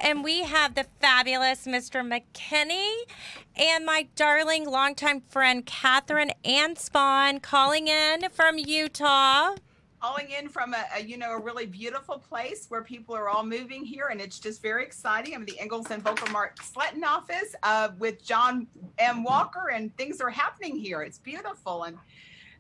and we have the fabulous Mr. McKinney and my darling longtime friend Catherine Anspawn calling in from Utah. Calling in from a really beautiful place where people are all moving here, and it's just very exciting. I'm at the Ingalls and Volker Mark Sletton office with John M. Walker, and things are happening here. It's beautiful, and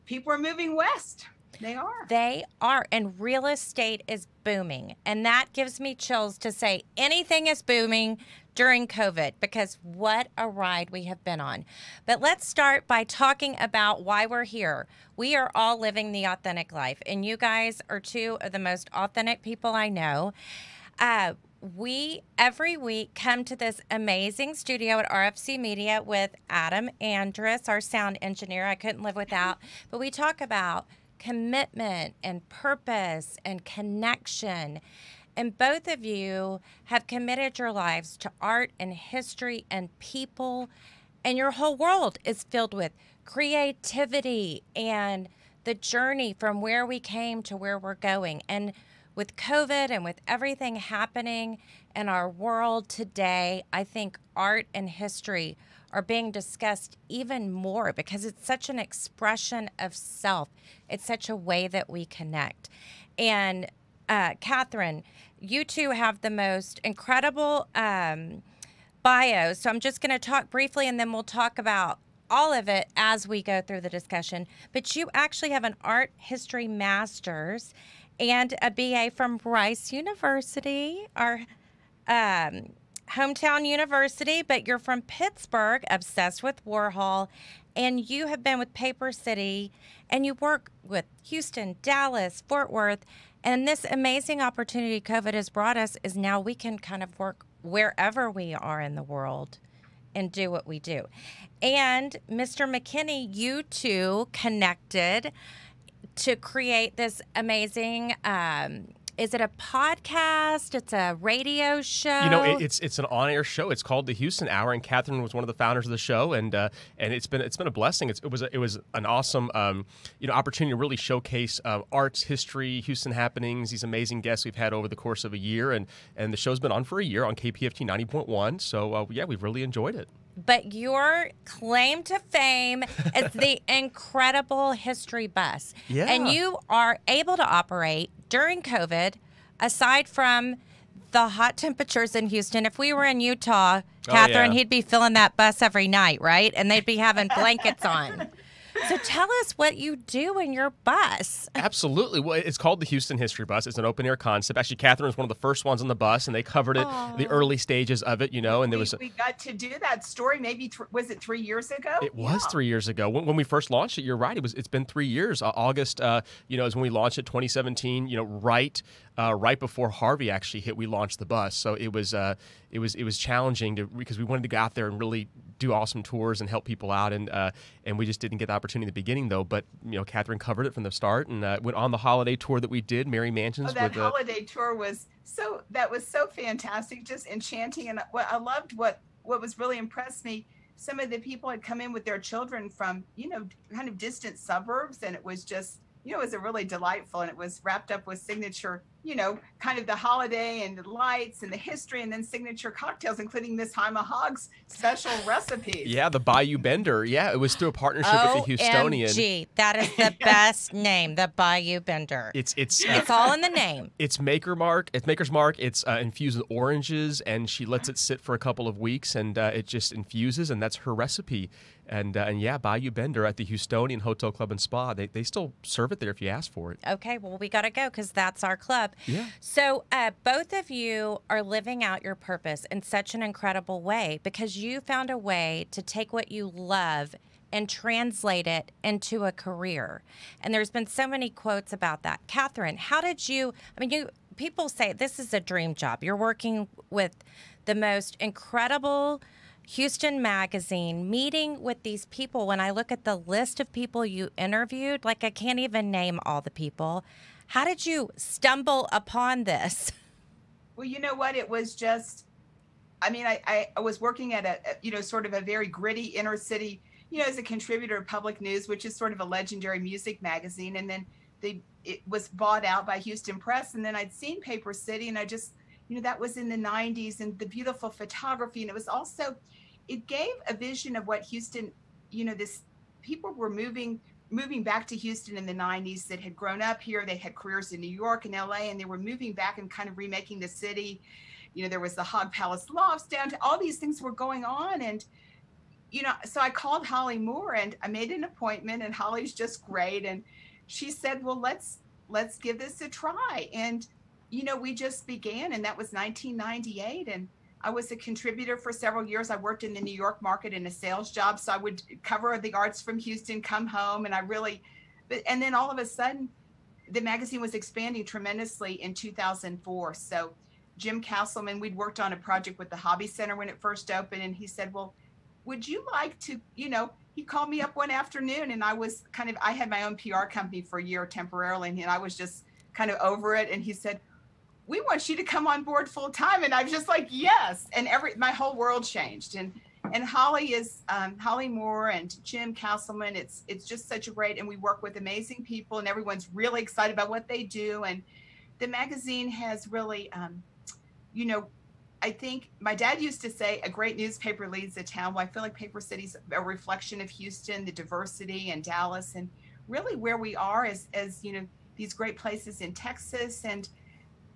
people are moving west. They are. They are, and real estate is booming, and that gives me chills to say anything is booming during COVID, because what a ride we have been on. But let's start by talking about why we're here. We are all living the authentic life, and you guys are two of the most authentic people I know. We every week come to this amazing studio at RFC Media with Adam Andrus, our sound engineer. I couldn't live without. But we talk about commitment and purpose and connection. And both of you have committed your lives to art and history and people, and your whole world is filled with creativity and the journey from where we came to where we're going. And with COVID and with everything happening in our world today, I think art and history are being discussed even more because it's such an expression of self. It's such a way that we connect. And Catherine, you two have the most incredible bios. So I'm just going to talk briefly, and then we'll talk about all of it as we go through the discussion. But you actually have an art history master's and a BA from Rice University, our hometown university, but you're from Pittsburgh, obsessed with Warhol, and you have been with Paper City, and you work with Houston, Dallas, Fort Worth, and this amazing opportunity COVID has brought us is now we can kind of work wherever we are in the world and do what we do. And Mr. McKinney, you two connected to create this amazing is it a podcast? It's a radio show? You know, it's an on-air show. It's called the Houston Hour, and Catherine was one of the founders of the show, and it's been a blessing. It was an awesome opportunity to really showcase arts, history, Houston happenings. These amazing guests we've had over the course of a year, and the show's been on for a year on KPFT 90.1. So we've really enjoyed it. But your claim to fame is the incredible history bus. Yeah. And you are able to operate during COVID, aside from the hot temperatures in Houston. If we were in Utah, Catherine, he'd be filling that bus every night, right? And they'd be having blankets on. So tell us what you do in your bus. Absolutely. Well, it's called the Houston History Bus. It's an open-air concept. Actually, Catherine was one of the first ones on the bus, and they covered it, the early stages of it, and there was... We got to do that story maybe, was it 3 years ago? It was 3 years ago. When we first launched it, you're right, it's been 3 years. August, is when we launched it, 2017, right before Harvey actually hit, we launched the bus. So it was challenging because we wanted to go out there and really do awesome tours and help people out, and we just didn't get the opportunity in the beginning though. But Catherine covered it from the start, and went on the holiday tour that we did, Merry Mansions. That holiday tour was so fantastic, just enchanting, and what I loved, what was really impressed me. Some of the people had come in with their children from kind of distant suburbs, and it was just it was a really delightful, and it was wrapped up with signature, kind of the holiday and the lights and the history, and then signature cocktails, including Miss Haima Hogg's special recipes. Yeah, the Bayou Bender. Yeah, it was through a partnership with the Houstonian. OMG, that is the best name, the Bayou Bender. It's all in the name. It's Maker's Mark. It's infused with oranges, and she lets it sit for a couple of weeks, and it just infuses, and that's her recipe. And Bayou Bender at the Houstonian Hotel Club and Spa. They still serve it there if you ask for it. Okay, well, we got to go because that's our club. Yeah. So both of you are living out your purpose in such an incredible way because you found a way to take what you love and translate it into a career. And there's been so many quotes about that. Catherine, how did you, people say this is a dream job. You're working with the most incredible Houston Magazine, meeting with these people. When I look at the list of people you interviewed, I can't even name all the people. How did you stumble upon this? Well, you know what? It was just, I was working at a sort of a very gritty inner city, as a contributor of Public News, which is sort of a legendary music magazine. And then it was bought out by Houston Press. And then I'd seen Paper City, and I just, that was in the 90s, and the beautiful photography. And it was also, it gave a vision of what Houston, this people were moving back to Houston in the 90s that had grown up here. They had careers in New York and LA, and they were moving back and kind of remaking the city. There was the Hog Palace Lofts down to all these things were going on. And, so I called Holly Moore and I made an appointment, and Holly's just great. And she said, well, let's give this a try. And, we just began, and that was 1998. And I was a contributor for several years. I worked in the New York market in a sales job. So I would cover the arts from Houston, come home, and and then all of a sudden the magazine was expanding tremendously in 2004. So Jim Castleman, we'd worked on a project with the Hobby Center when it first opened. And he said, well, would you like to, he called me up one afternoon, and I had my own PR company for a year temporarily. And I was just kind of over it. And he said, we want you to come on board full time. And I was just like, yes. And my whole world changed. And Holly is Holly Moore and Jim Castleman. It's just such a great, and we work with amazing people, and everyone's really excited about what they do. And the magazine has really, I think my dad used to say a great newspaper leads a town. Well, I feel like Paper City's a reflection of Houston, the diversity, and Dallas, and really where we are as these great places in Texas and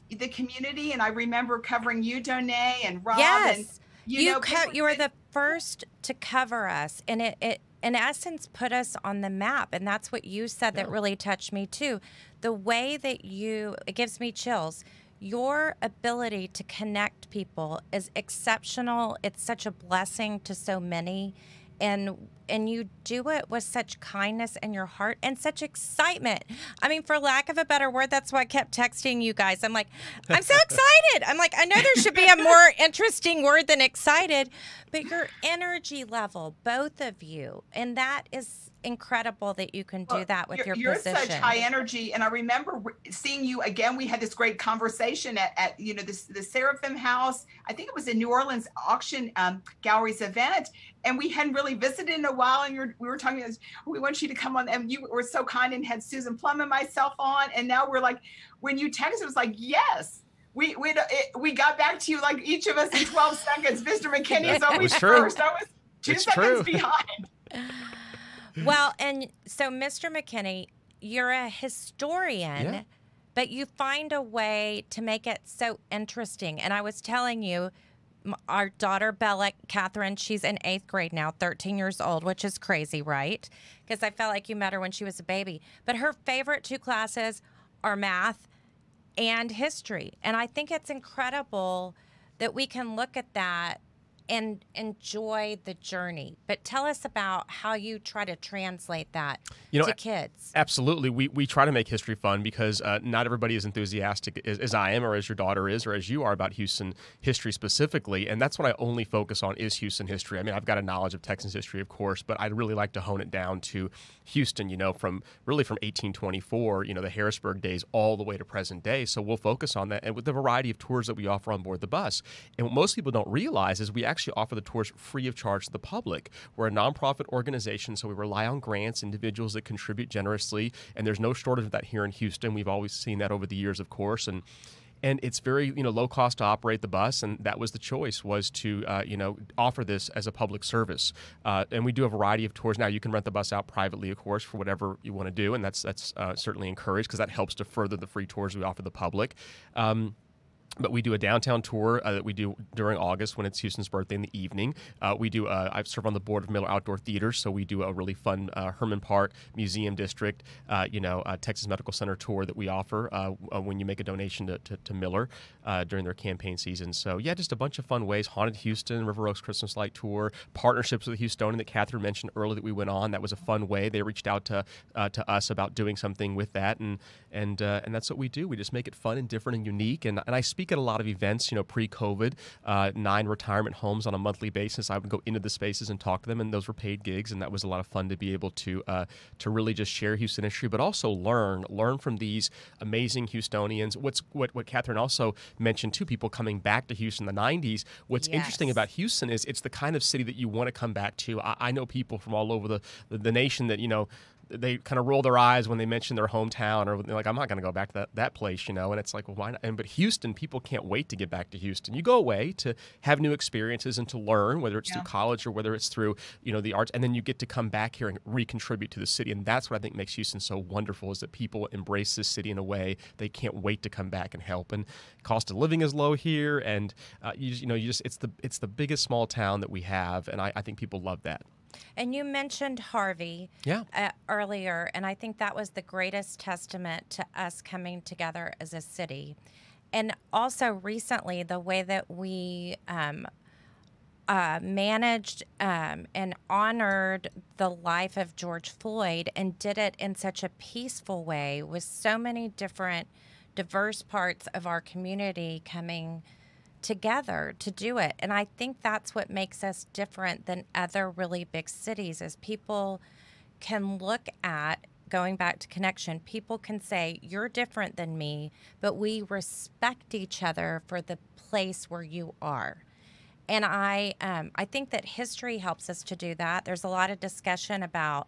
the community. And I remember covering you, Donay, and Rob. Yes. And, you were the first to cover us, and it in essence put us on the map. And that's what you said that really touched me too. The way that it gives me chills. Your ability to connect people is exceptional. It's such a blessing to so many. And you do it with such kindness in your heart and such excitement. I mean, for lack of a better word, that's why I kept texting you guys. I'm like, I'm so excited. I'm like, I know there should be a more interesting word than excited, but your energy level, both of you, and that is incredible that you can do that with your position. You're such high energy. And I remember seeing you again. We had this great conversation at the Seraphim House. I think it was a New Orleans auction galleries event. And we hadn't really visited in a while. And we were talking, we want you to come on. And you were so kind and had Susan Plum and myself on. And now we're like, when you texted, it was like, yes. We got back to you like each of us in 12 seconds. Mr. McKinney is always first. I was 2 seconds behind. Well, and so Mr. McKinney, you're a historian, but you find a way to make it so interesting. And I was telling you, our daughter Bella, Catherine, she's in 8th grade now, 13 years old, which is crazy, right? Because I felt like you met her when she was a baby. But her favorite 2 classes are math and history. And I think it's incredible that we can look at that and enjoy the journey. But tell us about how you try to translate that to kids. Absolutely. We try to make history fun because not everybody is enthusiastic as I am or as your daughter is or as you are about Houston history specifically. And that's what I only focus on is Houston history. I mean, I've got a knowledge of Texas history, of course, but I'd really like to hone it down to Houston, from 1824, the Harrisburg days all the way to present day. So we'll focus on that and with the variety of tours that we offer on board the bus. And what most people don't realize is we actually offer the tours free of charge to the public. We're a nonprofit organization, so we rely on grants, individuals that contribute generously, and there's no shortage of that here in Houston. We've always seen that over the years, of course, and it's very low cost to operate the bus, and that was the choice, was to offer this as a public service. And we do a variety of tours. Now you can rent the bus out privately, of course, for whatever you want to do, and that's certainly encouraged because that helps to further the free tours we offer the public. But we do a downtown tour that we do during August when it's Houston's birthday in the evening. We do. I serve on the board of Miller Outdoor Theater, so we do a really fun Herman Park Museum District, Texas Medical Center tour that we offer when you make a donation to Miller during their campaign season. So yeah, just a bunch of fun ways. Haunted Houston, River Oaks Christmas Light Tour, partnerships with Houstonian that Catherine mentioned earlier that we went on. That was a fun way. They reached out to us about doing something with that, and that's what we do. We just make it fun and different and unique. And I speak at a lot of events, pre-COVID, 9 retirement homes on a monthly basis. I would go into the spaces and talk to them, and those were paid gigs, and that was a lot of fun to be able to really just share Houston history, but also learn from these amazing Houstonians. What Catherine also mentioned too, people coming back to Houston in the 90s. What's interesting about Houston is it's the kind of city that you want to come back to. I know people from all over the nation that they kind of roll their eyes when they mention their hometown, or they're like, I'm not going to go back to that place, you know. And it's like, well, why not? But Houston, people can't wait to get back to Houston. You go away to have new experiences and to learn, whether it's through college or whether it's through, you know, the arts, and then you get to come back here and recontribute to the city. And that's what I think makes Houston so wonderful, is that people embrace this city in a way they can't wait to come back and help. And cost of living is low here, and it's the biggest small town that we have, and I think people love that. And you mentioned Harvey earlier, and I think that was the greatest testament to us coming together as a city. And also recently, the way that we managed and honored the life of George Floyd, and did it in such a peaceful way, with so many different diverse parts of our community coming together to do it. And I think that's what makes us different than other really big cities, is people can look at, going back to connection, people can say, you're different than me, but we respect each other for the place where you are. And I think that history helps us to do that. There's a lot of discussion about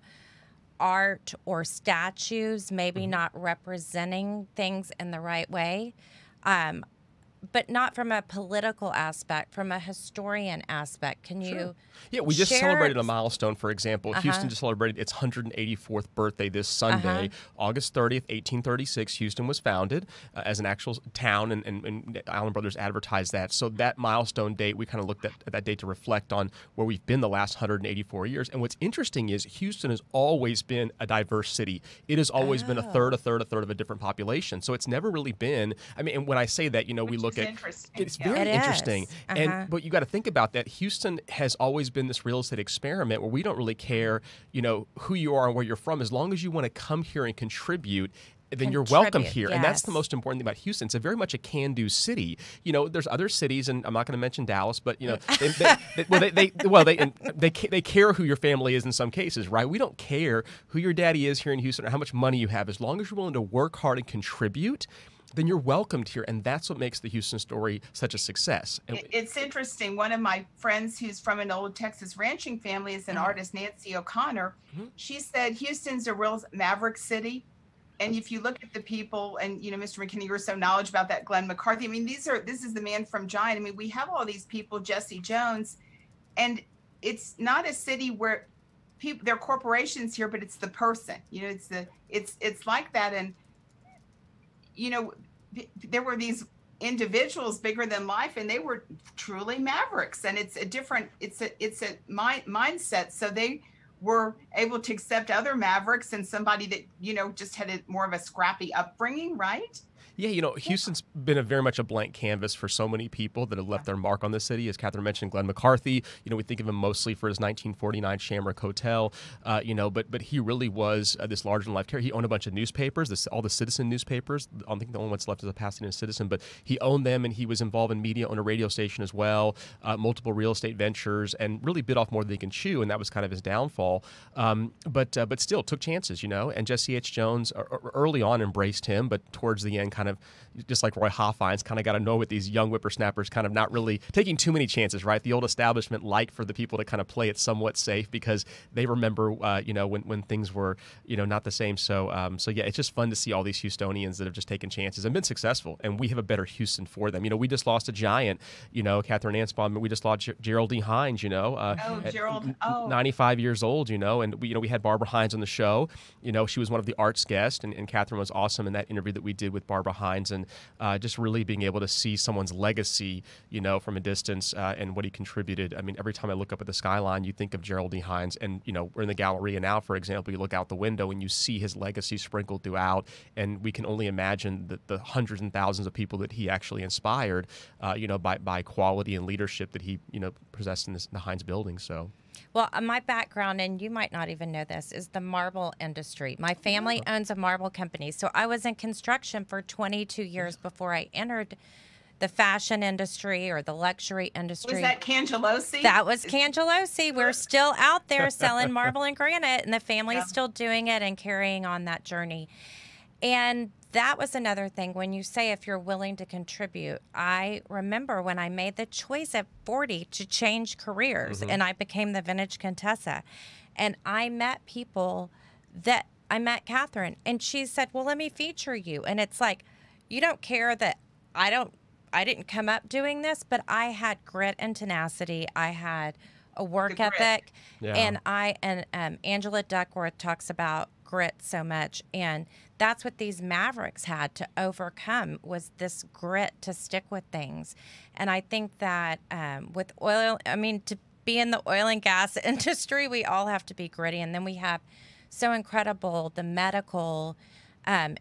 art or statues maybe not representing things in the right way. But not from a political aspect, from a historian aspect. Can you Yeah, we just celebrated a milestone, for example. Houston just celebrated its 184th birthday this Sunday. August 30th, 1836, Houston was founded as an actual town, and Allen Brothers advertised that. So that milestone date, we kind of looked at that date to reflect on where we've been the last 184 years. And what's interesting is Houston has always been a diverse city. It has always been a third of a different population. So it's never really been, I mean, and when I say that, you know, we look at, it's very interesting. But you got to think about that. Houston has always been this real estate experiment where we don't really care, you know, who you are and where you're from, as long as you want to come here and contribute. Then you're welcome here. And that's the most important thing about Houston. It's very much a can-do city. You know, there's other cities, and I'm not going to mention Dallas, but, you know, they care who your family is in some cases, right? We don't care who your daddy is here in Houston or how much money you have. As long as you're willing to work hard and contribute, then you're welcomed here. And that's what makes the Houston story such a success. It's interesting. One of my friends who's from an old Texas ranching family is an artist, Nancy O'Connor. She said Houston's a real maverick city. And if you look at the people, and, you know, Mr. McKinney, you're so knowledgeable about that, Glenn McCarthy. I mean, this is the man from Giant. I mean, we have all these people, Jesse Jones, and it's not a city where people, there are corporations here, but it's the person, you know, it's like that. And, you know, there were these individuals bigger than life, and they were truly mavericks. And it's a different, it's a mindset. So they were able to accept other mavericks and somebody that, you know, just had more of a scrappy upbringing, right? Yeah, you know, Houston's been very much a blank canvas for so many people that have left their mark on the city. As Catherine mentioned, Glenn McCarthy, you know, we think of him mostly for his 1949 Shamrock Hotel, you know, but he really was this larger-than-life character. He owned a bunch of newspapers, all the Citizen newspapers. I don't think the only one that's left is a Pasadena Citizen, but he owned them, and he was involved in media, on a radio station as well, multiple real estate ventures, and really bit off more than he can chew, and that was kind of his downfall. But still took chances, you know, and Jesse H. Jones early on embraced him, but towards the end kind of, just like Roy Hoffines, kind of got to know with these young whippersnappers, kind of not really taking too many chances, right? The old establishment liked for the people to kind of play it somewhat safe because they remember, you know, when things were, you know, not the same. So yeah, it's just fun to see all these Houstonians that have just taken chances and been successful, and we have a better Houston for them. You know, we just lost a giant, you know, Catherine Anspaugh. We just lost Geraldine Hines, you know, Gerald, 95 years old, you know, and we had Barbara Hines on the show. You know, she was one of the arts guests, and Catherine was awesome in that interview that we did with Barbara Hines. And just really being able to see someone's legacy, you know, from a distance, and what he contributed. I mean, every time I look up at the skyline, you think of Geraldine Hines, and, you know, we're in the Galleria now, for example, you look out the window and you see his legacy sprinkled throughout, and we can only imagine the hundreds and thousands of people that he actually inspired, you know, by quality and leadership that he, you know, possessed in the Hines building. So. Well, my background, and you might not even know this, is the marble industry. My family owns a marble company. So I was in construction for 22 years before I entered the fashion industry or the luxury industry. Was that Cangelosi? That was Cangelosi. We're still out there selling marble and granite, and the family's still doing it and carrying on that journey. And that was another thing. When you say if you're willing to contribute, I remember when I made the choice at 40 to change careers, and I became the Vintage Contessa. And I met people that I met Catherine, and she said, well, let me feature you. And it's like, you don't care that I didn't come up doing this, but I had grit and tenacity. I had a work ethic. Yeah. And Angela Duckworth talks about grit so much, and that's what these mavericks had to overcome, was this grit to stick with things. And I think that with oil, I mean, to be in the oil and gas industry, we all have to be gritty. And then we have so incredible the medical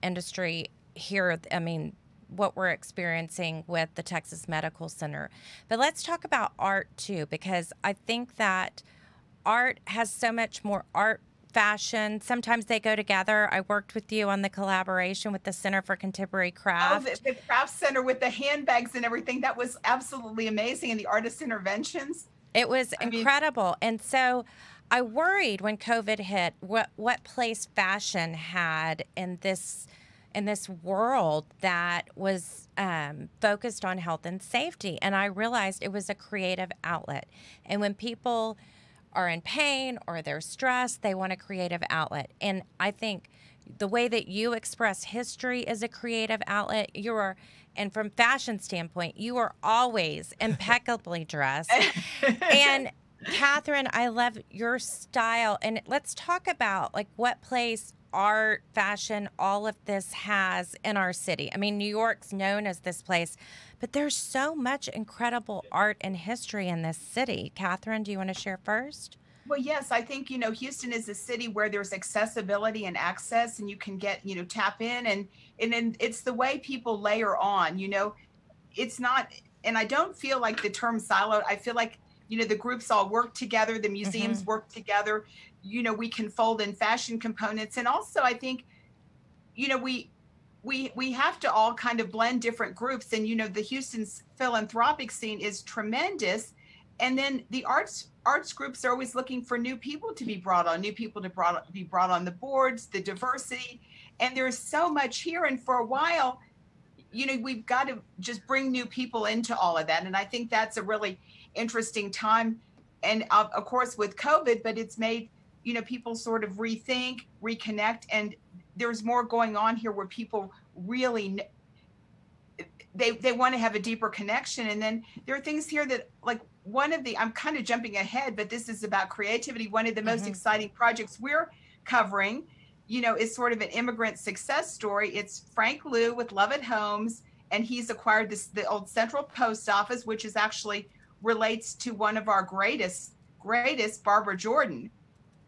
industry here. I mean, what we're experiencing with the Texas Medical Center. But let's talk about art too, because I think that art has so much more art, fashion. Sometimes they go together. I worked with you on the collaboration with the Center for Contemporary Craft. Oh, the craft center with the handbags and everything. That was absolutely amazing. And the artist interventions. It was incredible. And so I worried when COVID hit what place fashion had in this world that was focused on health and safety. And I realized it was a creative outlet. And when people are in pain or they're stressed, they want a creative outlet. And I think the way that you express history is a creative outlet. And from fashion standpoint, you are always impeccably dressed. And Catherine, I love your style. And let's talk about like what place art, fashion, all of this has in our city. I mean, New York's known as this place, but there's so much incredible art and history in this city. Catherine, do you want to share first? Well, yes, I think, Houston is a city where there's accessibility and access, and you can get, tap in, and then it's the way people layer on, it's not, and I don't feel like the term siloed. I feel like, the groups all work together, the museums work together, we can fold in fashion components. And also I think, we have to all kind of blend different groups, and, the Houston's philanthropic scene is tremendous. And then the arts groups are always looking for new people to be brought on, be brought on the boards, the diversity. And there's so much here. And for a while, we've got to just bring new people into all of that. And I think that's a really interesting time. And of course with COVID, but it's made, people sort of rethink, reconnect. And there's more going on here where people really, they want to have a deeper connection. And then there are things here that, like, I'm kind of jumping ahead, but this is about creativity. One of the most exciting projects we're covering, is sort of an immigrant success story. It's Frank Liu with Lovett Homes, and he's acquired the old Central Post Office, which is actually relates to one of our greatest, Barbara Jordan,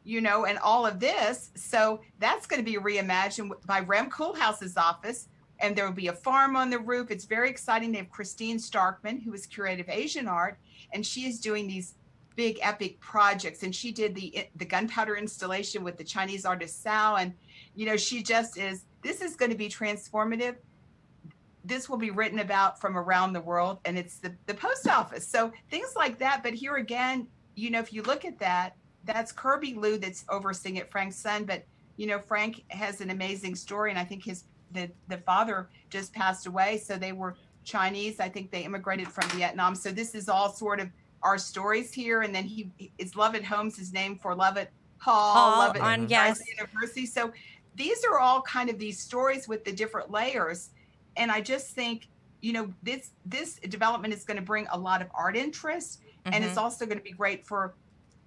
and all of this. So that's going to be reimagined by Rem Koolhaas's office, and there will be a farm on the roof. It's very exciting. They have Christine Starkman, who is curative Asian art, and she is doing these big epic projects. And she did the gunpowder installation with the Chinese artist Sao. And, she just is, this is going to be transformative. This will be written about from around the world, and it's the post office. So things like that. But here again, if you look at that, that's Kirby Liu that's overseeing it, Frank's son. But, Frank has an amazing story, and I think the father just passed away. So they were Chinese. I think they immigrated from Vietnam. So this is all sort of our stories here. And then it's Lovett Homes is named for Lovett Hall, Lovett University. So these are all kind of these stories with the different layers. And I just think, this development is going to bring a lot of art interest, and it's also going to be great for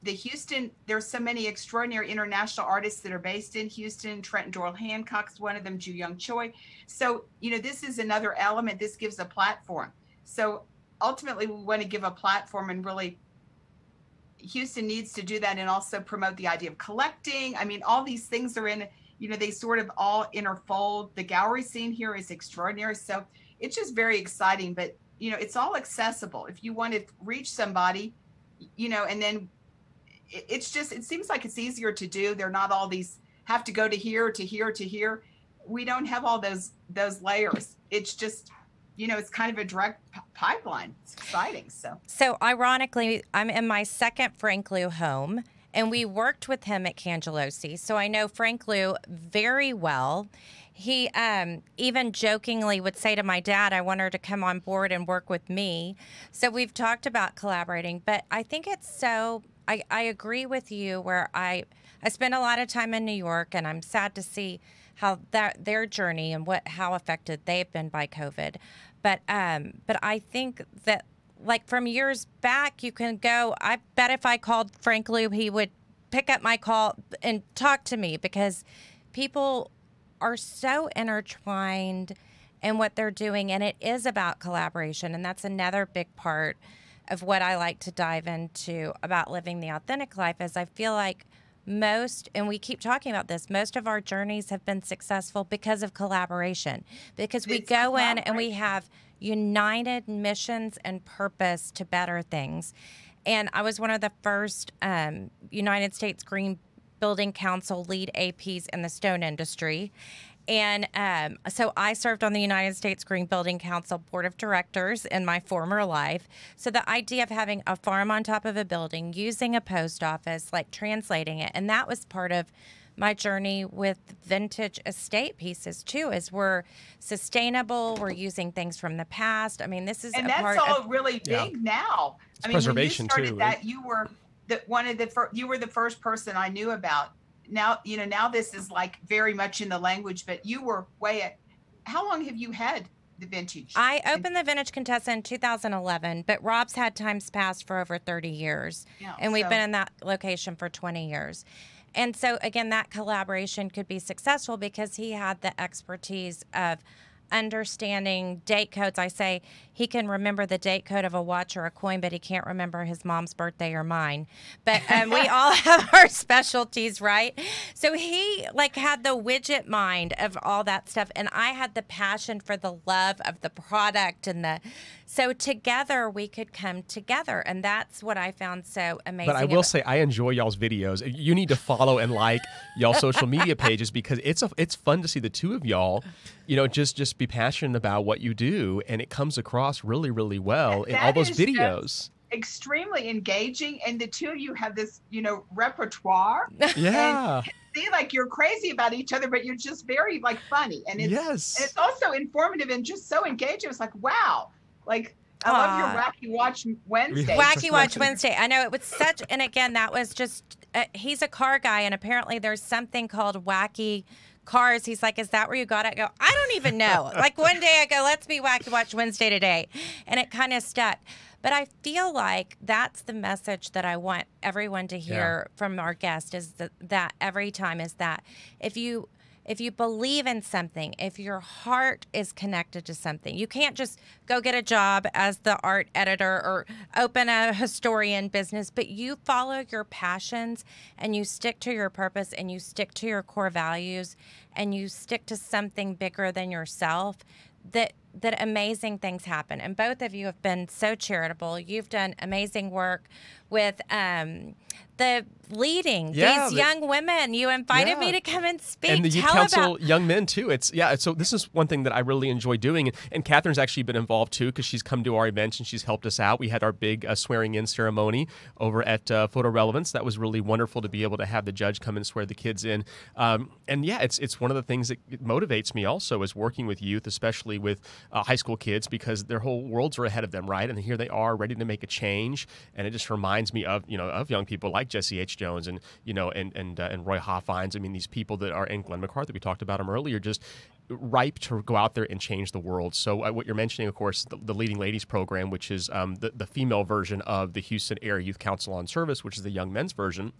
the Houston. There's so many extraordinary international artists that are based in Houston. Trenton Doyle Hancock's one of them, Ju Young Choi. So, this is another element. This gives a platform. So ultimately, we want to give a platform, and really Houston needs to do that, and also promote the idea of collecting. I mean, all these things are in, they sort of all interfold. The gallery scene here is extraordinary. So it's just very exciting, but, it's all accessible. If you want to reach somebody, and then it seems like it's easier to do. They're not all these have to go to here, to here, to here. We don't have all those layers. It's just, it's kind of a direct pipeline. It's exciting. So ironically, I'm in my second Frank Liu home, and we worked with him at Cangelosi. So I know Frank Liu very well. He even jokingly would say to my dad, I want her to come on board and work with me. So we've talked about collaborating, but I think it's so I agree with you where I spend a lot of time in New York, and I'm sad to see how their journey and how affected they've been by COVID. But I think that, like, from years back, you can go. I bet if I called Frank Lou, he would pick up my call and talk to me, because people are so intertwined in what they're doing, and it is about collaboration. And that's another big part of what I like to dive into about living the authentic life. Is I feel like and we keep talking about this, most of our journeys have been successful because of collaboration, because we go in and we have united missions and purpose to better things. And I was one of the first United States Green Building Council lead APs in the stone industry. And so I served on the United States Green Building Council Board of Directors in my former life. So the idea of having a farm on top of a building, using a post office, like translating it, and that was part of my journey with vintage estate pieces too, is we're sustainable, we're using things from the past. I mean, this is and that's all really big now. It's I mean, preservation when you started too, that, right? you were you were the first person I knew about. Now, now this is like very much in the language, but you were how long have you had the vintage? I opened the Vintage Contessa in 2011, but Rob's had Times Past for over 30 years. Yeah, and we've been in that location for 20 years. And so, again, that collaboration could be successful because he had the expertise of understanding date codes. I say he can remember the date code of a watch or a coin, but he can't remember his mom's birthday or mine. But we all have our specialties, right? So he had the widget mind of all that stuff, and I had the passion for the love of the product so together we could come together, and that's what I found so amazing. But I will say, I enjoy y'all's videos. You need to follow and like y'all's social media pages, because it's fun to see the two of y'all, just be passionate about what you do, and it comes across really, really well in all those videos. Extremely engaging, and the two of you have this, repertoire. Yeah. And see, you're crazy about each other, but you're just very funny, and it's also informative and just so engaging. It's wow. I love your Wacky Watch Wednesday. Wacky Watch Wednesday. I know, it was such, and again, that was just, he's a car guy, and apparently there's something called Wacky Cars. He's like, is that where you got it? I go, I don't even know. One day I go, let's be Wacky Watch Wednesday today. And it kind of stuck. But I feel like that's the message that I want everyone to hear from our guest, is that every time is that if you believe in something, if your heart is connected to something, you can't just go get a job as the art editor or open a historian business, but you follow your passions and you stick to your purpose and you stick to your core values and you stick to something bigger than yourself, that amazing things happen. And both of you have been so charitable. You've done amazing work with the leading these young women. You invited me to come and speak. And the Youth Council young men too. So this is one thing that I really enjoy doing. And Catherine's actually been involved too, because she's come to our events and she's helped us out. We had our big swearing in ceremony over at Photo Relevance. That was really wonderful to be able to have the judge come and swear the kids in. It's one of the things that motivates me also, is working with youth, especially with high school kids, because their whole worlds are ahead of them, right? And here they are ready to make a change. And it just reminds me of young people like Jesse H. Jones and Roy Hoffines. I mean, these people that are, and Glenn McCarthy, we talked about him earlier, just ripe to go out there and change the world. So what you're mentioning, of course, the Leading Ladies program, which is the female version of the Houston Area Youth Council on Service, which is the young men's version.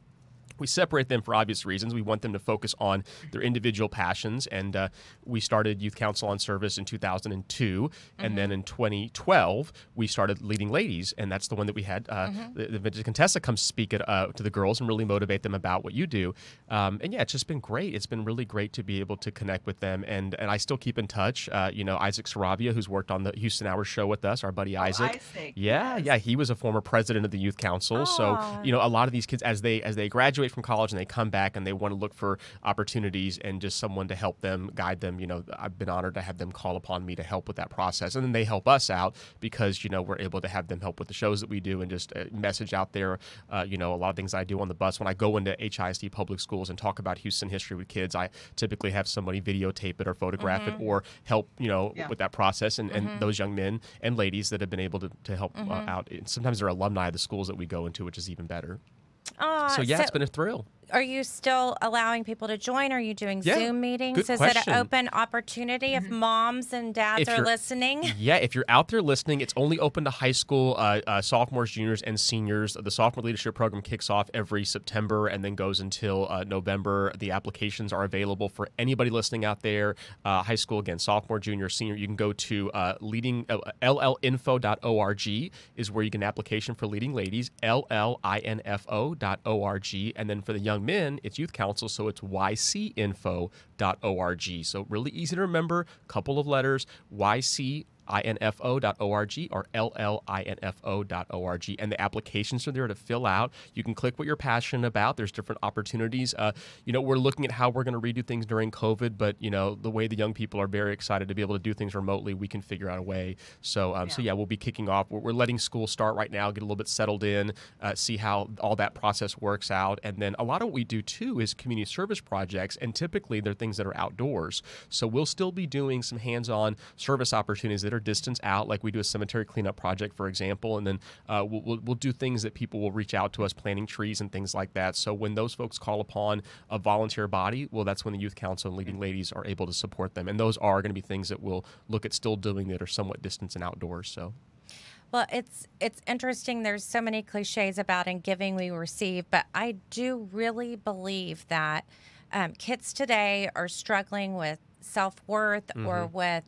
We separate them for obvious reasons. We want them to focus on their individual passions. And we started Youth Council on Service in 2002. And then in 2012, we started Leading Ladies. And that's the one that we had the Vintage Contessa come speak to the girls and really motivate them about what you do. It's just been great. It's been really great to be able to connect with them. And I still keep in touch. Isaac Sarabia, who's worked on the Houston Hours show with us, our buddy Isaac. Yeah, he was a former president of the Youth Council. Aww. So, a lot of these kids, as they graduate from college and they come back and they want to look for opportunities and just someone to help them, guide them. I've been honored to have them call upon me to help with that process. And then they help us out because, we're able to have them help with the shows that we do and just message out there. A lot of things I do on the bus. When I go into HISD public schools and talk about Houston history with kids, I typically have somebody videotape it or photograph it or help, with that process. And those young men and ladies that have been able to help out. Sometimes they're alumni of the schools that we go into, which is even better. So yeah, it's been a thrill. Are you still allowing people to join? Are you doing Yeah, Zoom meetings? good Is it question. an open opportunity if moms and dads If are you're- listening? Yeah, if you're out there listening, it's only open to high school sophomores, juniors, and seniors. The sophomore leadership program kicks off every September and then goes until November. The applications are available for anybody listening out there. High school, again, sophomore, junior, senior. You can go to llinfo.org is where you can application for Leading Ladies, llinfo.org. And then for the young men, it's Youth Council, so it's ycinfo.org. So really easy to remember, couple of letters, ycinfo.org or llinfo.org, and the applications are there to fill out. You can click what you're passionate about. There's different opportunities. We're looking at how we're going to redo things during COVID, but the way the young people are very excited to be able to do things remotely, we can figure out a way. So we'll be kicking off. We're letting school start right now, get a little bit settled in, see how all that process works out, and then a lot of what we do too is community service projects, and typically they're things that are outdoors. So we'll still be doing some hands-on service opportunities that are distance out, like we do a cemetery cleanup project, for example, and then we'll do things that people will reach out to us, planting trees and things like that. So when those folks call upon a volunteer body, well, that's when the Youth Council and Leading Ladies are able to support them, and those are going to be things that we'll look at still doing that are somewhat distance and outdoors. So. Well, it's interesting. There's so many cliches about in giving we receive, but I do really believe that kids today are struggling with self-worth or with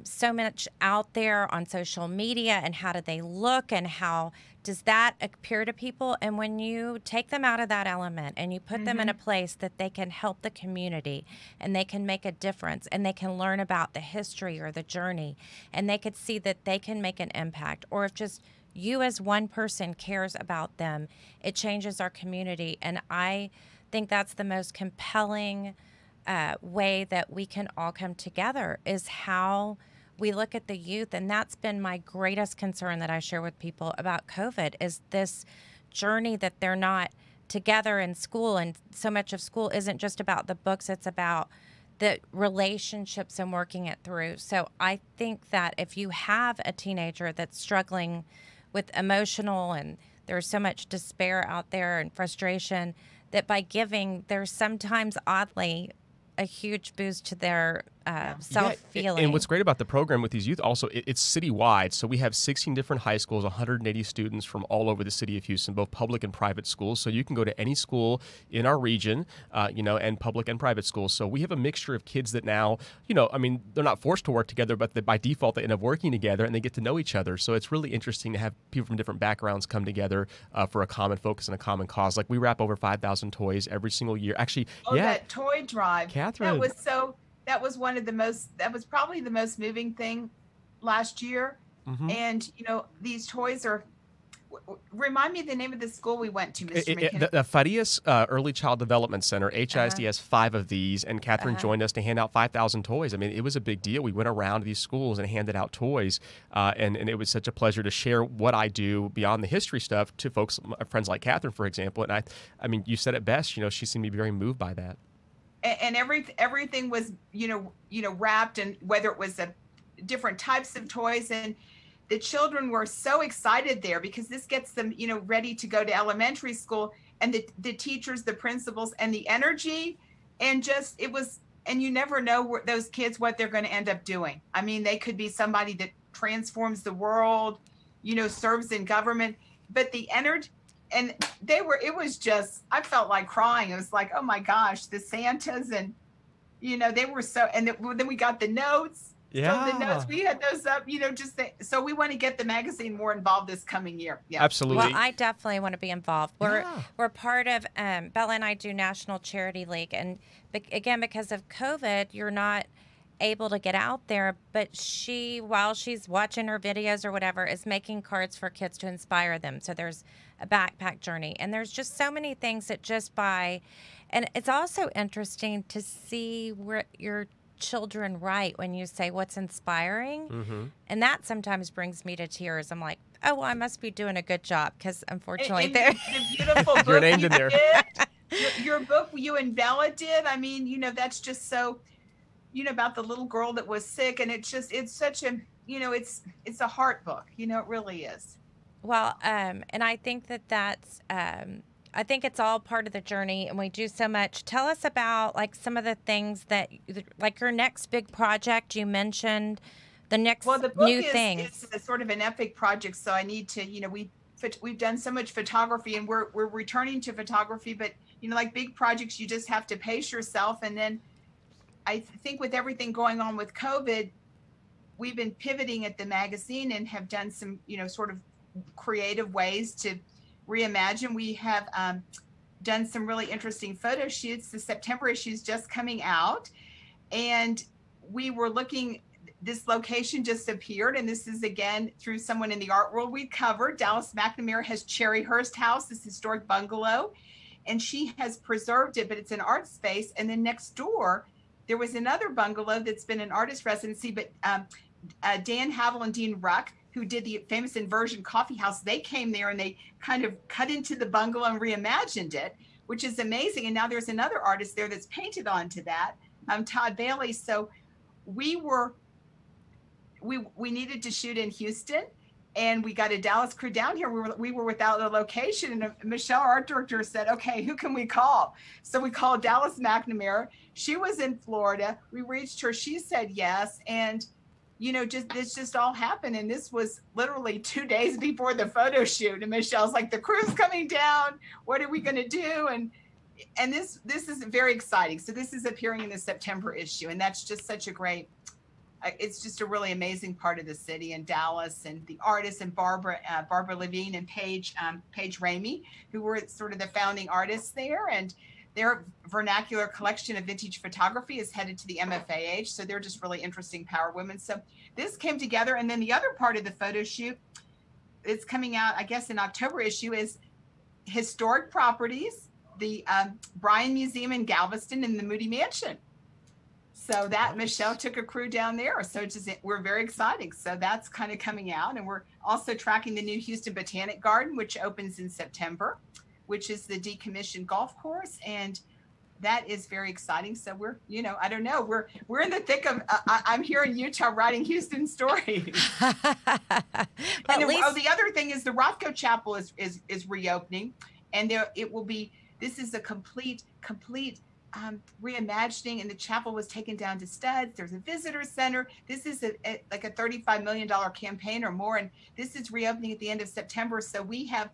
so much out there on social media, and how do they look and how does that appear to people? And when you take them out of that element and you put them in a place that they can help the community and they can make a difference and they can learn about the history or the journey and they could see that they can make an impact, or if just you as one person cares about them, it changes our community. And I think that's the most compelling way that we can all come together, is how we look at the youth. And that's been my greatest concern that I share with people about COVID, is this journey that they're not together in school. And so much of school isn't just about the books, it's about the relationships and working it through. So I think that if you have a teenager that's struggling with emotional, and there's so much despair out there and frustration, that by giving, there's sometimes oddly a huge boost to their self-feeling. And what's great about the program with these youth also, it's citywide. So we have 16 different high schools, 180 students from all over the city of Houston, both public and private schools. So you can go to any school in our region, and public and private schools. So we have a mixture of kids that now, they're not forced to work together, but by default they end up working together and they get to know each other. So it's really interesting to have people from different backgrounds come together for a common focus and a common cause. Like we wrap over 5,000 toys every single year. Actually, that toy drive. Catherine. That was probably the most moving thing last year. And, these toys are, remind me the name of the school we went to, Mr. McKinney. The Farias Early Child Development Center, HISD, has 5 of these, and Catherine joined us to hand out 5,000 toys. I mean, it was a big deal. We went around to these schools and handed out toys, and it was such a pleasure to share what I do beyond the history stuff to folks, friends like Catherine, for example. And I mean, you said it best. She seemed to be very moved by that. And everything was, wrapped, and whether it was different types of toys, and the children were so excited there because this gets them, ready to go to elementary school, and the teachers, the principals, and the energy, and and you never know those kids, what they're going to end up doing. I mean, they could be somebody that transforms the world, serves in government, but the energy. And I felt like crying. It was like, oh my gosh, the Santas, and, they were so, and then we got the notes. Yeah. So the notes, we had those up, so we want to get the magazine more involved this coming year. Yeah. Absolutely. Well, I definitely want to be involved. We're part of, Bella and I do National Charity League. And again, because of COVID, you're not able to get out there, but while she's watching her videos or whatever, is making cards for kids to inspire them. So there's a backpack journey, and there's just so many things that and it's also interesting to see where your children write when you say what's inspiring, and that sometimes brings me to tears. I'm like, oh, well, I must be doing a good job, because unfortunately the beautiful book your name's in there. your book you and Bella did, I mean, that's just so, about the little girl that was sick, and it's such a, it's a heart book, it really is. Well, and I think that's I think it's all part of the journey, and we do so much. Tell us about like some of the things that, like your next big project you mentioned, the next Well, the book new is things. a sort of an epic project, so I need to, we've done so much photography, and we're returning to photography, but like big projects, you just have to pace yourself. And then I think with everything going on with COVID, we've been pivoting at the magazine and have done some, sort of creative ways to reimagine. We have done some really interesting photo shoots. The September issue is just coming out, and we were looking, this location just appeared, and this is again through someone in the art world we covered. Dallas McNamara has Cherryhurst House, this historic bungalow, and she has preserved it, but it's an art space. And then next door, there was another bungalow that's been an artist residency, but Dan Havel and Dean Ruck, who did the famous Inversion Coffee House, they came there and they kind of cut into the bungalow and reimagined it, which is amazing. And now there's another artist there that's painted onto that, Todd Bailey. So we needed to shoot in Houston, and we got a Dallas crew down here. We were without a location, and Michelle, our art director, said, okay, who can we call? So we called Dallas McNamara. She was in Florida. We reached her. She said yes. And this just all happened. And this was literally 2 days before the photo shoot. And Michelle's like, the crew's coming down. What are we going to do? And this is very exciting. So this is appearing in the September issue. And that's just such a great, it's just a really amazing part of the city, and Dallas, and the artists, and Barbara Levine and Paige Ramey, who were sort of the founding artists there. And their vernacular collection of vintage photography is headed to the MFAH. So they're just really interesting power women. So this came together. And then the other part of the photo shoot, it's coming out, I guess, in October issue, is historic properties, the Bryan Museum in Galveston and the Moody Mansion. So that Michelle took a crew down there. So we're very exciting. So that's kind of coming out. And we're also tracking the new Houston Botanic Garden, which opens in September, which is the decommissioned golf course. And that is very exciting. So we're, I don't know, we're in the thick of, I'm here in Utah writing Houston stories. And the other thing is the Rothko Chapel is reopening, and it will be, this is a complete reimagining, and the chapel was taken down to studs. There's a visitor center. This is like a $35 million campaign or more, and this is reopening at the end of September. So we have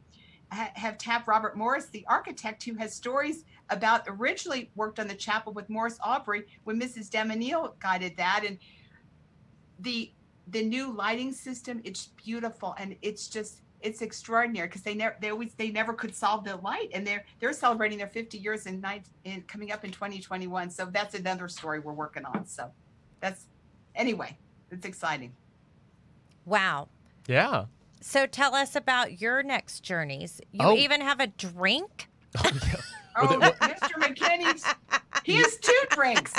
tapped Robert Morris, the architect, who has stories about, originally worked on the chapel with Morris Aubrey when Mrs. Demonil guided that. And the new lighting system, it's beautiful, and it's extraordinary, because they never could solve the light, and they're celebrating their 50 years in coming up in 2021. So that's another story we're working on. So it's exciting. Wow. Yeah. So tell us about your next journeys. You even have a drink? Mr. McKinney's, he has 2 drinks.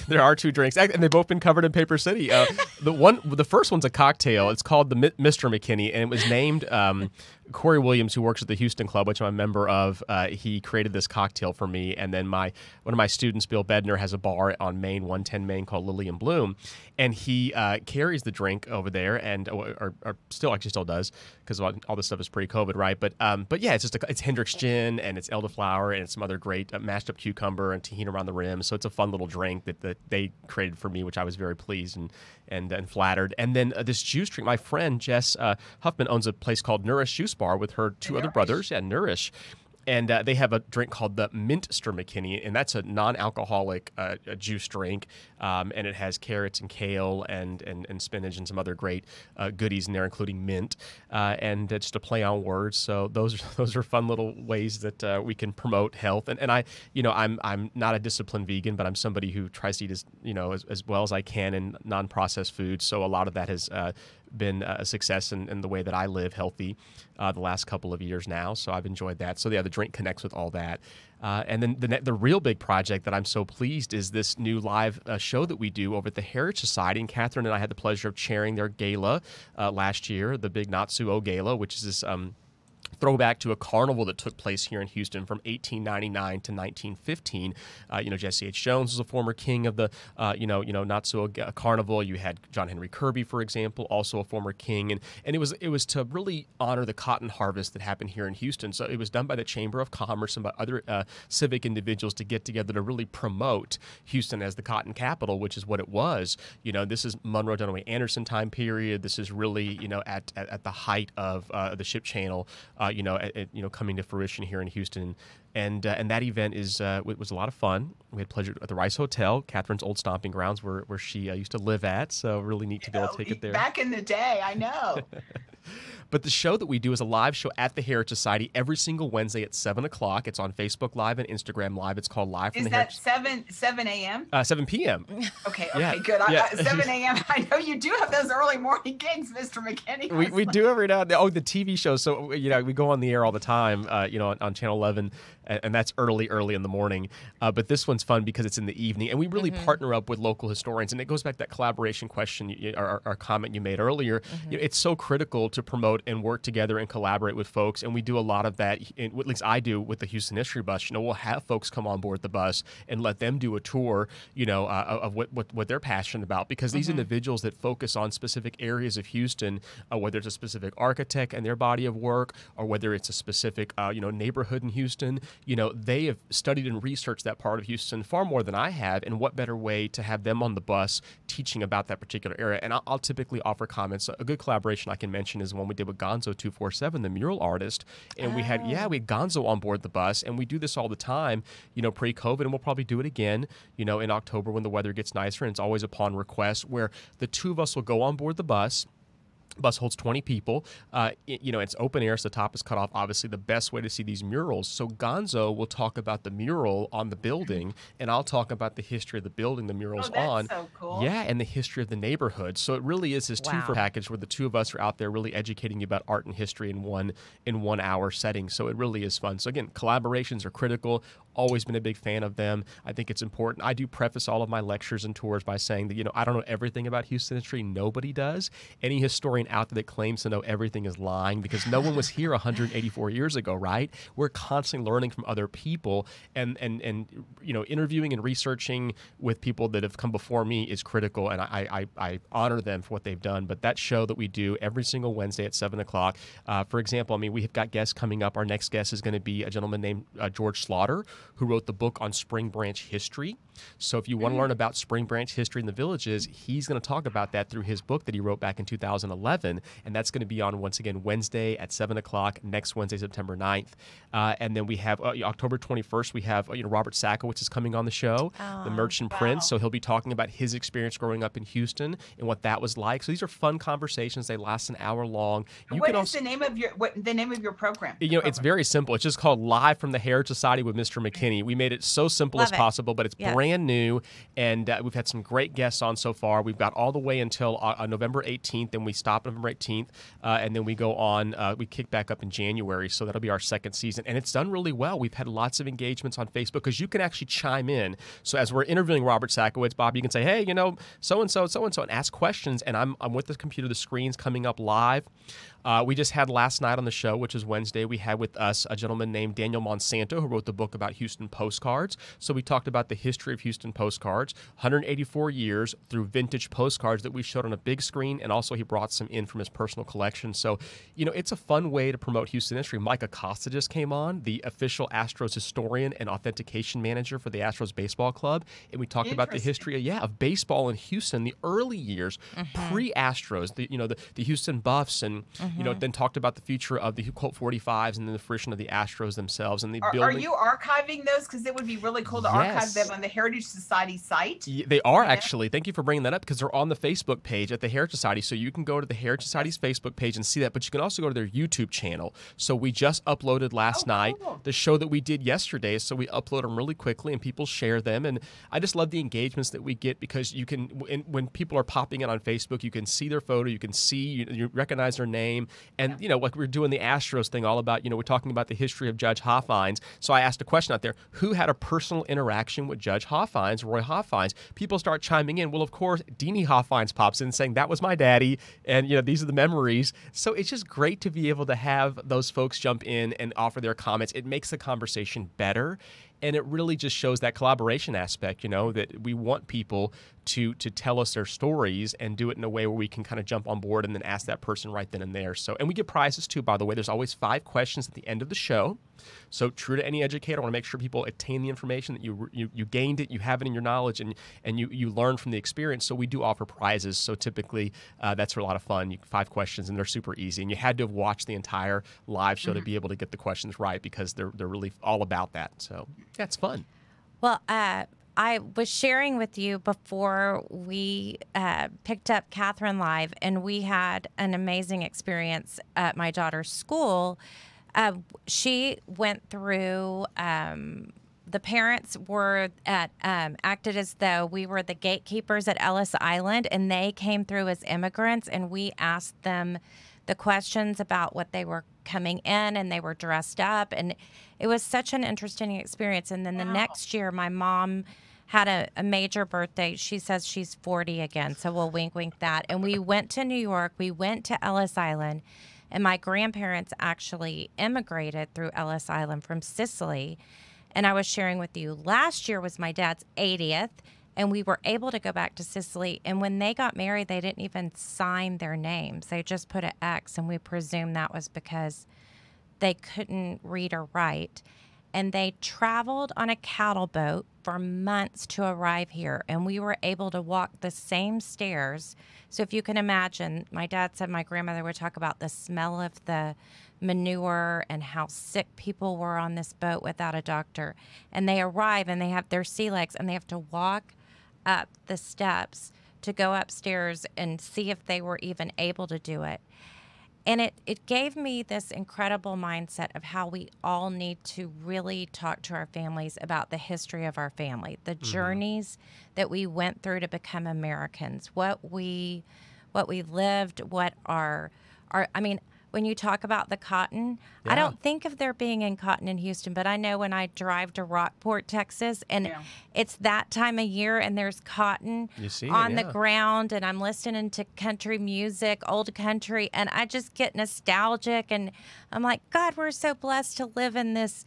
There are 2 drinks, and they've both been covered in Paper City. The first one's a cocktail. It's called the Mr. McKinney, and it was named Corey Williams, who works at the Houston Club, which I'm a member of. He created this cocktail for me, and then one of my students, Bill Bednar, has a bar on Main, 110 Main, called Lily and Bloom, and he carries the drink over there, and or still does, because all this stuff is pre-COVID, right? But yeah, it's Hendrick's gin, and it's elderflower, and it's some other great mashed up cucumber and tahini around the rim. So it's a fun little drink that they created for me, which I was very pleased and flattered. And then this juice drink, my friend Jess Huffman owns a place called Nourish Juice Bar with her 2 other brothers. Yeah, Nourish. And they have a drink called the Mintster McKinney, and that's a non-alcoholic juice drink, and it has carrots and kale and spinach and some other great goodies in there, including mint, and just a play on words. So those are fun little ways that we can promote health. And I'm not a disciplined vegan, but I'm somebody who tries to eat as well as I can in non-processed foods. So a lot of that has been a success in the way that I live healthy the last couple of years now. So I've enjoyed that. So yeah, the drink connects with all that. And then the real big project that I'm so pleased is this new live show that we do over at the Heritage Society. And Catherine and I had the pleasure of chairing their gala last year, the Big Natsuo Gala, which is this throwback to a carnival that took place here in Houston from 1899 to 1915. Jesse H. Jones was a former king of the, not so carnival. You had John Henry Kirby, for example, also a former king, and it was to really honor the cotton harvest that happened here in Houston. So it was done by the Chamber of Commerce and by other civic individuals to get together to really promote Houston as the cotton capital, which is what it was. This is Monroe Dunaway Anderson time period. This is really at the height of the ship channel. Coming to fruition here in Houston. And that event was a lot of fun. We had pleasure at the Rice Hotel, Catherine's old stomping grounds, where she used to live at. So really neat to be able to take it there. Back in the day, I know. But the show that we do is a live show at the Heritage Society every single Wednesday at 7 o'clock. It's on Facebook Live and Instagram Live. It's called Live from the Heritage. Is that 7 a.m.? 7 p.m. Okay, Yeah. Good. Yeah. 7 a.m. I know you do have those early morning gigs, Mr. McKinney. We do every now and then. Oh, the TV show. So, we go on the air all the time, on Channel 11, and that's early in the morning. But this one's fun because it's in the evening, and we really partner up with local historians. And it goes back to that collaboration question or comment you made earlier. It's so critical to promote and work together and collaborate with folks, and we do a lot of that. At least I do with the Houston History Bus. We'll have folks come on board the bus and let them do a tour, of what they're passionate about, because these individuals that focus on specific areas of Houston, whether it's a specific architect and their body of work, or whether it's a specific neighborhood in Houston, they have studied and researched that part of Houston far more than I have. And what better way to have them on the bus teaching about that particular area? And I'll typically offer comments. A good collaboration I can mention is one we did with Gonzo 247, the mural artist, and we had Gonzo on board the bus, and we do this all the time, pre-COVID, and we'll probably do it again, in October when the weather gets nicer, and it's always upon request, where the two of us will go on board the bus. Bus holds 20 people. It's open air, so the top is cut off. Obviously, the best way to see these murals. So Gonzo will talk about the mural on the building, and I'll talk about the history of the building the mural's on. So cool. Yeah, and the history of the neighborhood. So it really is this two-for package where the two of us are out there really educating you about art and history in one hour setting. So it really is fun. So again, collaborations are critical. Always been a big fan of them. I think it's important. I do preface all of my lectures and tours by saying that, I don't know everything about Houston history. Nobody does. Any historian out there that claims to know everything is lying, because no one was here 184 years ago, right? We're constantly learning from other people, and interviewing and researching with people that have come before me is critical, and I honor them for what they've done. But that show that we do every single Wednesday at 7 o'clock, for example, we have got guests coming up. Our next guest is going to be a gentleman named George Slaughter, who wrote the book on Spring Branch history. So if you want to learn about Spring Branch history in the villages, he's going to talk about that through his book that he wrote back in 2011. And that's going to be on, once again, Wednesday at 7 o'clock, next Wednesday, September 9th. And then we have October 21st, we have Robert Sakowicz is coming on the show, the Merchant Prince. So he'll be talking about his experience growing up in Houston and what that was like. So these are fun conversations. They last an hour long. What is the name of your program? It's very simple. It's just called Live from the Heritage Society with Mr. McKinney. We made it so simple as possible, but it's brand new, and we've had some great guests on so far. We've got all the way until November 18th, and we stop November 18th, and then we go on, we kick back up in January, so that'll be our second season, and it's done really well. We've had lots of engagements on Facebook, because you can actually chime in. So as we're interviewing Robert Sakowicz, Bob, you can say, hey, so-and-so, and ask questions, and I'm with the computer, the screen's coming up live. We just had last night on the show, which is Wednesday, we had with us a gentleman named Daniel Monsanto, who wrote the book about Houston postcards. So we talked about the history of Houston postcards, 184 years through vintage postcards that we showed on a big screen, and also he brought some in from his personal collection. So, it's a fun way to promote Houston history. Mike Acosta just came on, the official Astros historian and authentication manager for the Astros baseball club, and we talked about the history of baseball in Houston, the early years, pre-Astros, the Houston Buffs, and then talked about the future of the Colt 45s and then the fruition of the Astros themselves and the building. Are you archiving those? Because it would be really cool to archive them on the Heritage Society site. They are actually. Thank you for bringing that up, because they're on the Facebook page at the Heritage Society. So you can go to the Heritage Society's Facebook page and see that, but you can also go to their YouTube channel. So we just uploaded last night the show that we did yesterday. So we upload them really quickly and people share them. And I just love the engagements that we get, because you can, when people are popping in on Facebook, you can see their photo, you can see, you recognize their name. And, like we're doing the Astros thing all about, we're talking about the history of Judge Hoffines. So I asked a question out there, who had a personal interaction with Judge Hoffines, Roy Hoffines, people start chiming in. Well, of course, Deanie Hoffines pops in saying, that was my daddy, and these are the memories. So it's just great to be able to have those folks jump in and offer their comments. It makes the conversation better. And it really just shows that collaboration aspect, that we want people to tell us their stories and do it in a way where we can kind of jump on board and then ask that person right then and there. So, and we get prizes too, by the way. There's always 5 questions at the end of the show. So true to any educator, I want to make sure people attain the information, that you gained it, you have it in your knowledge, and you learn from the experience. So we do offer prizes. So typically that's a lot of fun. 5 questions, and they're super easy. And you had to have watched the entire live show to be able to get the questions right, because they're really all about that. So yeah, it's fun. Well, I was sharing with you before we picked up Catherine live, and we had an amazing experience at my daughter's school. She went through, the parents were acted as though we were the gatekeepers at Ellis Island, and they came through as immigrants, and we asked them the questions about what they were coming in, and they were dressed up, and it was such an interesting experience. And then the next year, my mom had a major birthday. She says she's 40 again, so we'll wink that. And we went to New York, we went to Ellis Island, and my grandparents actually immigrated through Ellis Island from Sicily. And I was sharing with you, last year was my dad's 80th, and we were able to go back to Sicily. And when they got married, they didn't even sign their names. They just put an X, and we presume that was because they couldn't read or write. And they traveled on a cattle boat for months to arrive here. And we were able to walk the same stairs. So if you can imagine, my dad said my grandmother would talk about the smell of the manure and how sick people were on this boat without a doctor. And they arrive and they have their sea legs, and they have to walk up the steps to go upstairs and see if they were even able to do it. And it gave me this incredible mindset of how we all need to really talk to our families about the history of our family, the journeys that we went through to become Americans, what we lived, what I mean, when you talk about the cotton, I don't think of there being in cotton in Houston, but I know when I drive to Rockport, Texas, and it's that time of year, and there's cotton on the ground, and I'm listening to country music, old country, and I just get nostalgic, and I'm like, God, we're so blessed to live in this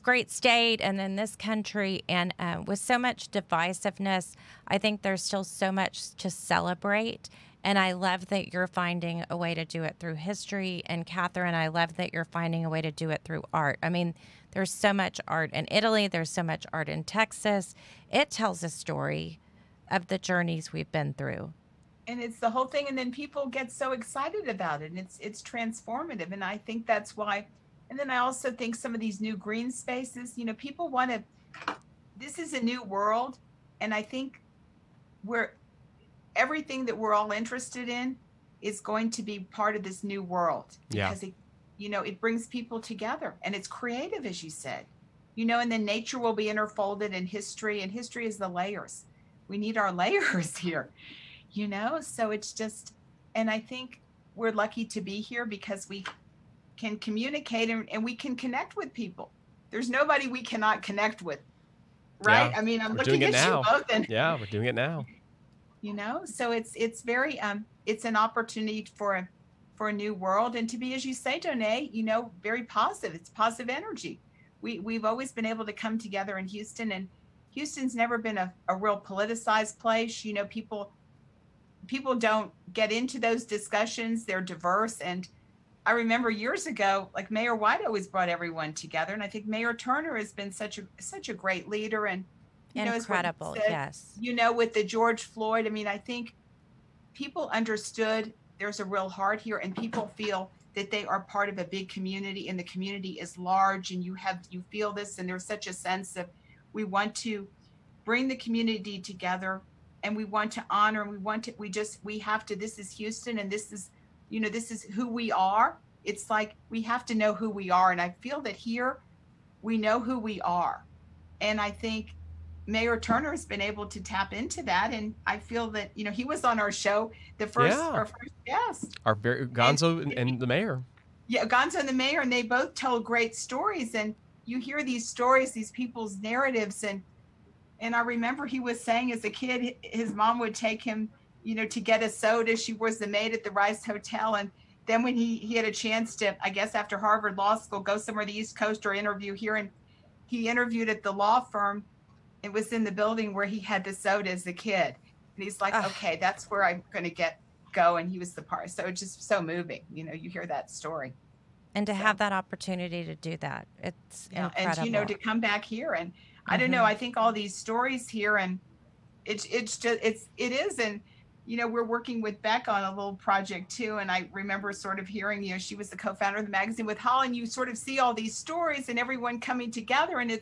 great state and in this country. And with so much divisiveness, I think there's still so much to celebrate. And I love that you're finding a way to do it through history. And Catherine, I love that you're finding a way to do it through art. I mean, there's so much art in Italy. There's so much art in Texas. It tells a story of the journeys we've been through. And it's the whole thing. And then people get so excited about it. And it's transformative. And I think that's why. And then I also think some of these new green spaces, people want to, this is a new world. And I think everything that we're all interested in is going to be part of this new world, because it brings people together, and it's creative, as you said, and then nature will be interfolded in history, and history is the layers. We need our layers here, so it's just, and I think we're lucky to be here because we can communicate and we can connect with people. There's nobody we cannot connect with, right? I mean, I'm looking at you both, and we're doing it now. So it's very it's an opportunity for a new world, and to be, as you say, Donae, very positive. It's positive energy. We've always been able to come together in Houston, and Houston's never been a real politicized place. People don't get into those discussions. They're diverse, and I remember years ago, like Mayor White always brought everyone together, and I think Mayor Turner has been such a great leader, and incredible, said, yes. With the George Floyd, I mean, I think people understood there's a real heart here, and people feel that they are part of a big community, and the community is large, and you feel this, and there's such a sense of, we want to bring the community together, and we want to honor, and we have to, this is Houston, and this is, this is who we are. It's like, we have to know who we are. And I feel that here we know who we are. And I think Mayor Turner has been able to tap into that, and I feel that he was on our show, our first guest, Gonzo and the mayor. Yeah, Gonzo and the mayor, and they both tell great stories. And you hear these stories, these people's narratives, and And I remember he was saying as a kid, his mom would take him, to get a soda. She was the maid at the Rice Hotel. And then when he had a chance to, I guess after Harvard Law School, go somewhere on the East Coast or interview here, and he interviewed at the law firm. It was in the building where he had the soda as a kid. And he's like, okay, that's where I'm going to go. And he was the part. So it's just so moving. You hear that story. And to have that opportunity to do that, it's incredible. And, to come back here. And I don't know, I think all these stories here, and it is. And, we're working with Beck on a little project too. And I remember sort of hearing, she was the co-founder of the magazine with Holly, and you sort of see all these stories and everyone coming together, and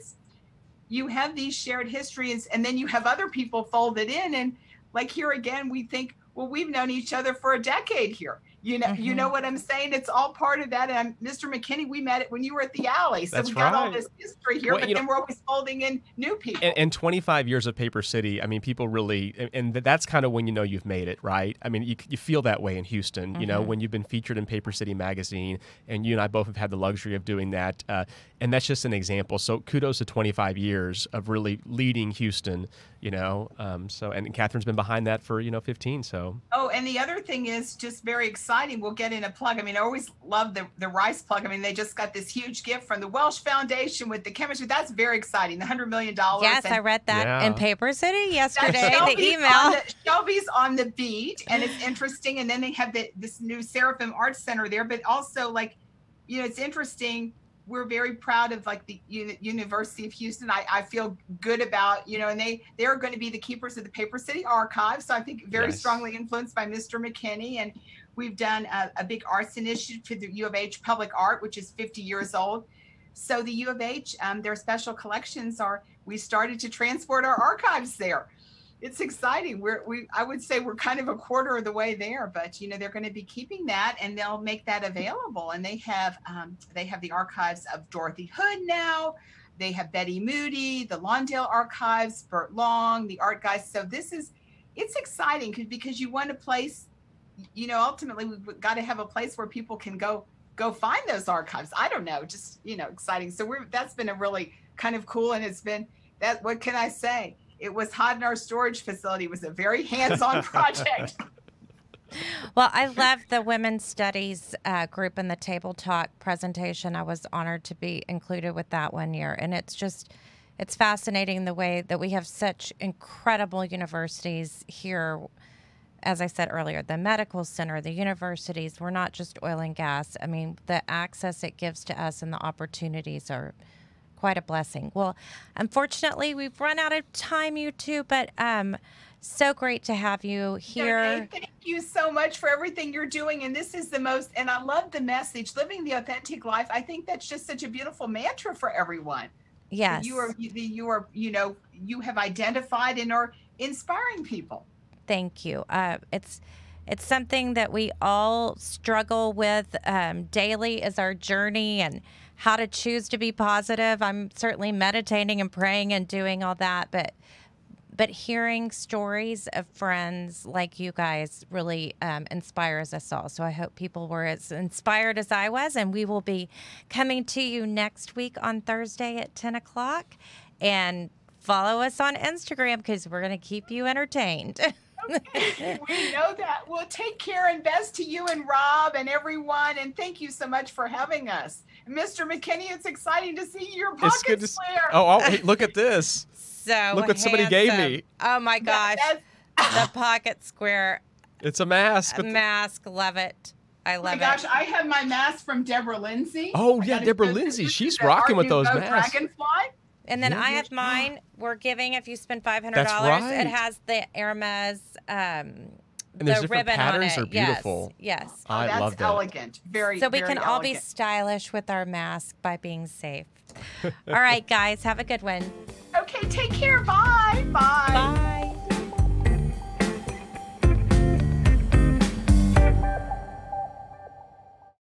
you have these shared histories, and then you have other people folded in. And like here again, we think, well, we've known each other for a decade here. You know what I'm saying? It's all part of that. And Mr. McKinney, we met it when you were at the Alley. So we got all this history here, but then we're always folding in new people. And 25 years of Paper City, I mean, people really, and that's kind of when you've made it, right? I mean, you feel that way in Houston, when you've been featured in Paper City magazine, and you and I both have had the luxury of doing that. And that's just an example. So kudos to 25 years of really leading Houston, and Catherine's been behind that for, 15. So. Oh, and the other thing is just very exciting. We'll get in a plug. I mean, I always love the Rice plug. I mean, they just got this huge gift from the Welsh Foundation with the chemistry. That's very exciting. The $100 million. Yes, I read that in Paper City yesterday. The email. Shelby's on the beat, and it's interesting. And then they have this new Seraphim Arts Center there. But also, it's interesting. We're very proud of the University of Houston. I feel good about, and they are going to be the keepers of the Paper City archive. So I think very strongly influenced by Mr. McKinney. And we've done a big arts initiative for the U of H Public Art, which is 50 years old. So the U of H, their special collections we started to transport our archives there. It's exciting. I would say we're kind of a quarter of the way there, but they're going to be keeping that, and they'll make that available. And they have the archives of Dorothy Hood now. They have Betty Moody, the Lawndale archives, Burt Long, the art guys. So it's exciting because you want a place. Ultimately we've got to have a place where people can go find those archives. I don't know, just exciting. So that's been a really kind of cool, and it's been that. What can I say? It was hot in our storage facility. It was a very hands-on project. Well, I love the Women's Studies group in the Table Talk presentation. I was honored to be included with that one year. And it's fascinating the way that we have such incredible universities here. As I said earlier, the medical center, the universities, we're not just oil and gas. I mean, the access it gives to us and the opportunities are quite a blessing. Well, unfortunately, we've run out of time, you two, but so great to have you here. Okay, thank you so much for everything you're doing. And this is and I love the message, living the authentic life. I think that's just such a beautiful mantra for everyone. Yes. You have identified and are inspiring people. Thank you. It's something that we all struggle with daily is our journey and how to choose to be positive. I'm certainly meditating and praying and doing all that, but hearing stories of friends like you guys really inspires us all. So I hope people were as inspired as I was, and we will be coming to you next week on Thursday at 10 o'clock. And follow us on Instagram because we're going to keep you entertained. Okay. We know that. Well, take care, and best to you and Rob and everyone. And thank you so much for having us. Mr. McKinney, it's exciting to see your pocket square. Hey, look at this. So look what somebody gave me. Oh my gosh. The pocket square. It's a mask. Love it. I love it. Oh my gosh, I have my mask from Deborah Lindsay. Oh yeah, Deborah Lindsay. She's rocking with those masks. Dragonfly. And then I have mine. We're giving, if you spend $500, it has the Hermes and there's the different ribbon patterns on it. are beautiful. Yes. Oh, I love that. That's elegant. Very. So we very can all be elegant. stylish with our mask by being safe. All right, guys, have a good one. Okay, take care. Bye.